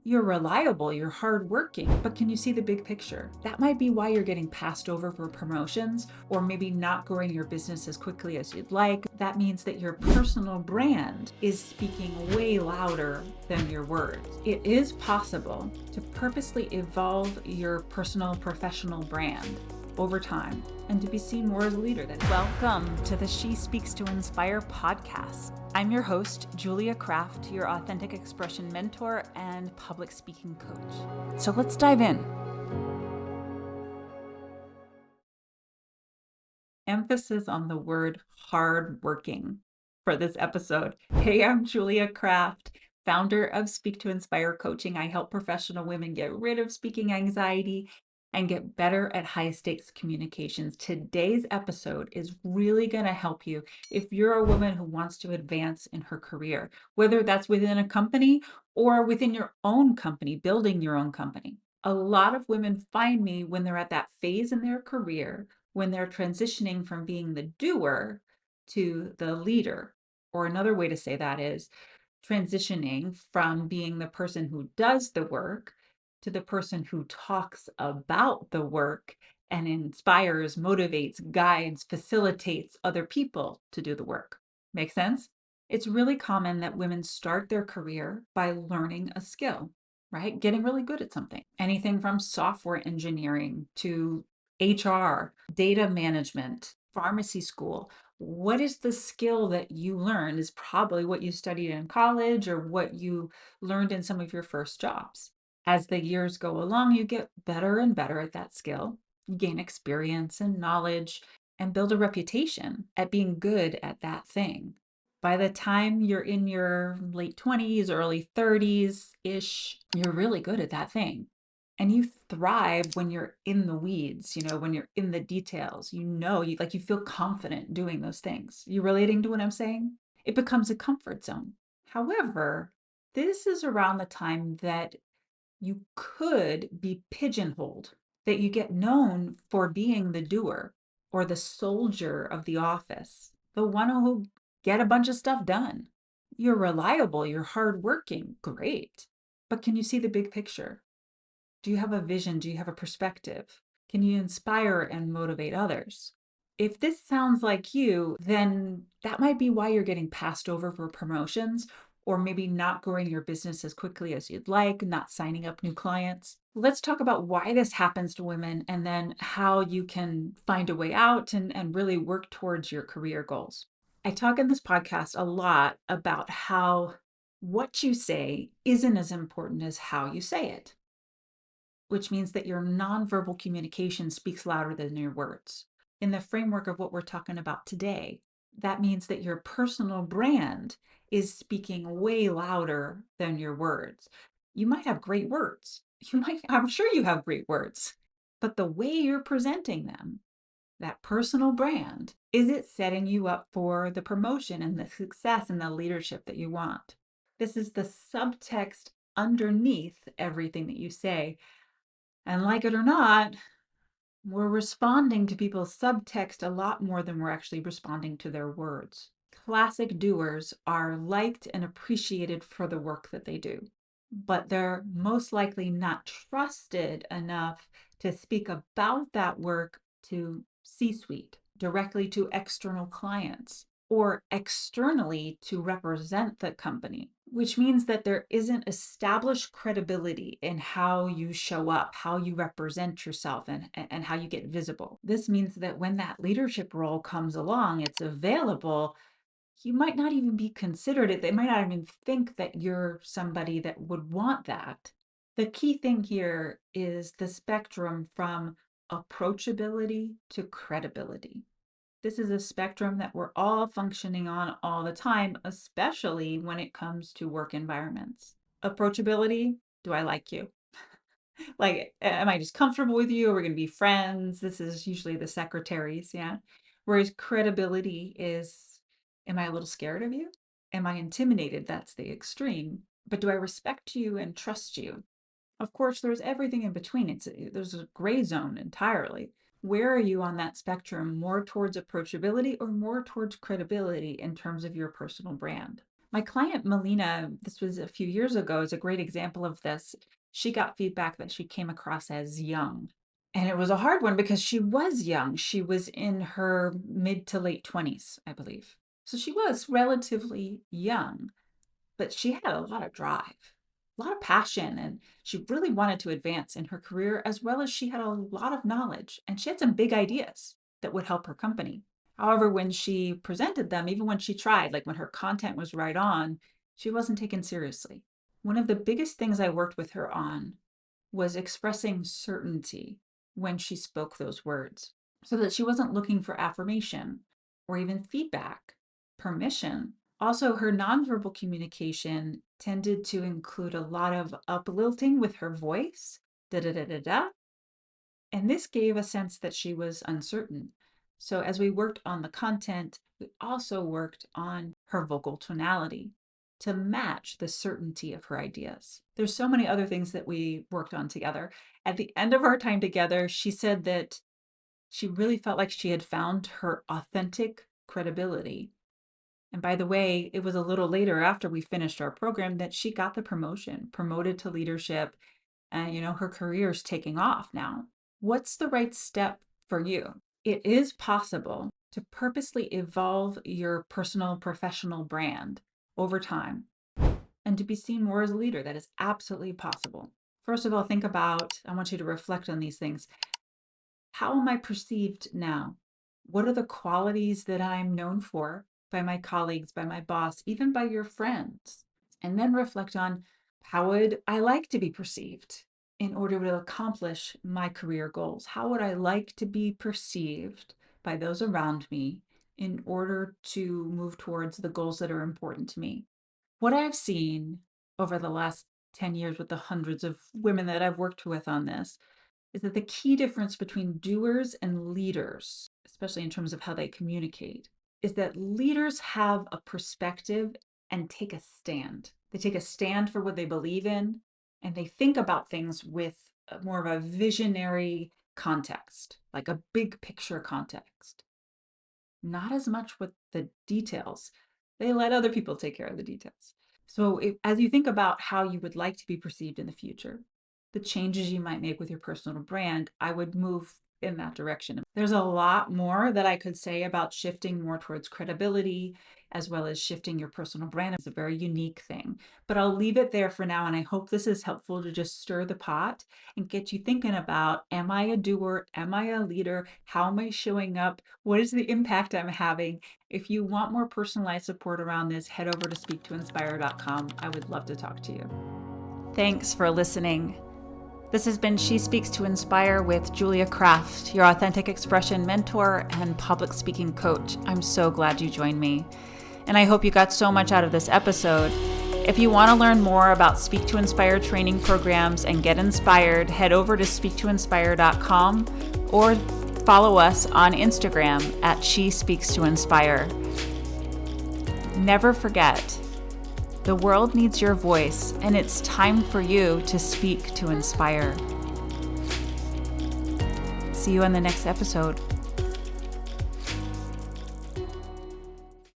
You're reliable, you're hardworking, but can you see the big picture? That might be why you're getting passed over for promotions or maybe not growing your business as quickly as you'd like. That means that your personal brand is speaking way louder than your words. It is possible to purposely evolve your personal professional brand over time and to be seen more as a leader. Welcome to the She Speaks to Inspire podcast. I'm your host, Julia Kraft, your authentic expression mentor and public speaking coach. So let's dive in. Emphasis on the word hardworking for this episode. Hey, I'm Julia Kraft, founder of Speak to Inspire Coaching. I help professional women get rid of speaking anxiety and get better at high stakes communications. Today's episode is really going to help you if you're a woman who wants to advance in her career, whether that's within a company or within your own company, building your own company. A lot of women find me when they're at that phase in their career when they're transitioning from being the doer to the leader. Or another way to say that is transitioning from being the person who does the work to the person who talks about the work and inspires, motivates, guides, facilitates other people to do the work. Make sense? It's really common that women start their career by learning a skill, right? Getting really good at something. Anything from software engineering to HR, data management, pharmacy school. What is the skill that you learned is probably what you studied in college or what you learned in some of your first jobs. As the years go along, you get better and better at that skill. You gain experience and knowledge and build a reputation at being good at that thing. By the time you're in your late 20s, early 30s-ish, you're really good at that thing. And you thrive when you're in the weeds, when you're in the details, you feel confident doing those things. You relating to what I'm saying? It becomes a comfort zone. However, this is around the time that you could be pigeonholed, that you get known for being the doer or the soldier of the office, the one who get a bunch of stuff done. You're reliable, you're hardworking, great. But can you see the big picture? Do you have a vision? Do you have a perspective? Can you inspire and motivate others? If this sounds like you, then that might be why you're getting passed over for promotions or maybe not growing your business as quickly as you'd like, not signing up new clients. Let's talk about why this happens to women and then how you can find a way out and really work towards your career goals. I talk in this podcast a lot about how what you say isn't as important as how you say it, which means that your nonverbal communication speaks louder than your words. In the framework of what we're talking about today, that means that your personal brand is speaking way louder than your words. You might have great words. I'm sure you have great words, but the way you're presenting them, that personal brand, is it setting you up for the promotion and the success and the leadership that you want? This is the subtext underneath everything that you say. And like it or not, we're responding to people's subtext a lot more than we're actually responding to their words. Classic doers are liked and appreciated for the work that they do, but they're most likely not trusted enough to speak about that work to C-suite, directly to external clients, or externally to represent the company, which means that there isn't established credibility in how you show up, how you represent yourself, and how you get visible. This means that when that leadership role comes along, it's available, you might not even be considered it. They might not even think that you're somebody that would want that. The key thing here is the spectrum from approachability to credibility. This is a spectrum that we're all functioning on all the time, especially when it comes to work environments. Approachability, do I like you? Like, am I just comfortable with you? Are we going to be friends? This is usually the secretaries, yeah. Whereas credibility is, am I a little scared of you? Am I intimidated? That's the extreme. But do I respect you and trust you? Of course, there's everything in between. There's a gray zone entirely. Where are you on that spectrum, more towards approachability or more towards credibility in terms of your personal brand? My client Melina, this was a few years ago, is a great example of this. She got feedback that she came across as young. And it was a hard one because she was young. She was in her mid to late 20s, I believe. So she was relatively young, but she had a lot of drive, a lot of passion, and she really wanted to advance in her career, as well as she had a lot of knowledge and she had some big ideas that would help her company. However, when she presented them, even when she tried, like when her content was right on, she wasn't taken seriously. One of the biggest things I worked with her on was expressing certainty when she spoke those words, so that she wasn't looking for affirmation or even feedback, permission. Also, her nonverbal communication tended to include a lot of uplifting with her voice, da da da da da. And this gave a sense that she was uncertain. So, as we worked on the content, we also worked on her vocal tonality to match the certainty of her ideas. There's so many other things that we worked on together. At the end of our time together, she said that she really felt like she had found her authentic credibility. And by the way, it was a little later after we finished our program that she got the promotion, promoted to leadership, and her career's taking off now. What's the right step for you? It is possible to purposely evolve your personal professional brand over time and to be seen more as a leader. That is absolutely possible. First of all, I want you to reflect on these things. How am I perceived now? What are the qualities that I'm known for by my colleagues, by my boss, even by your friends? And then reflect on, how would I like to be perceived in order to accomplish my career goals? How would I like to be perceived by those around me in order to move towards the goals that are important to me? What I've seen over the last 10 years with the hundreds of women that I've worked with on this is that the key difference between doers and leaders, especially in terms of how they communicate, is that leaders have a perspective and take a stand. They take a stand for what they believe in, and they think about things with more of a visionary context, like a big picture context. Not as much with the details. They let other people take care of the details. So as you think about how you would like to be perceived in the future, the changes you might make with your personal brand, I would move in that direction. There's a lot more that I could say about shifting more towards credibility, as well as shifting your personal brand. It's a very unique thing, but I'll leave it there for now. And I hope this is helpful to just stir the pot and get you thinking about, am I a doer? Am I a leader? How am I showing up? What is the impact I'm having? If you want more personalized support around this, head over to speaktoinspire.com. I would love to talk to you. Thanks for listening. This has been She Speaks to Inspire with Julia Kraft, your authentic expression mentor and public speaking coach. I'm so glad you joined me. And I hope you got so much out of this episode. If you want to learn more about Speak to Inspire training programs and get inspired, head over to speaktoinspire.com or follow us on Instagram at She Speaks to Inspire. Never forget, the world needs your voice, and it's time for you to speak to inspire. See you in the next episode.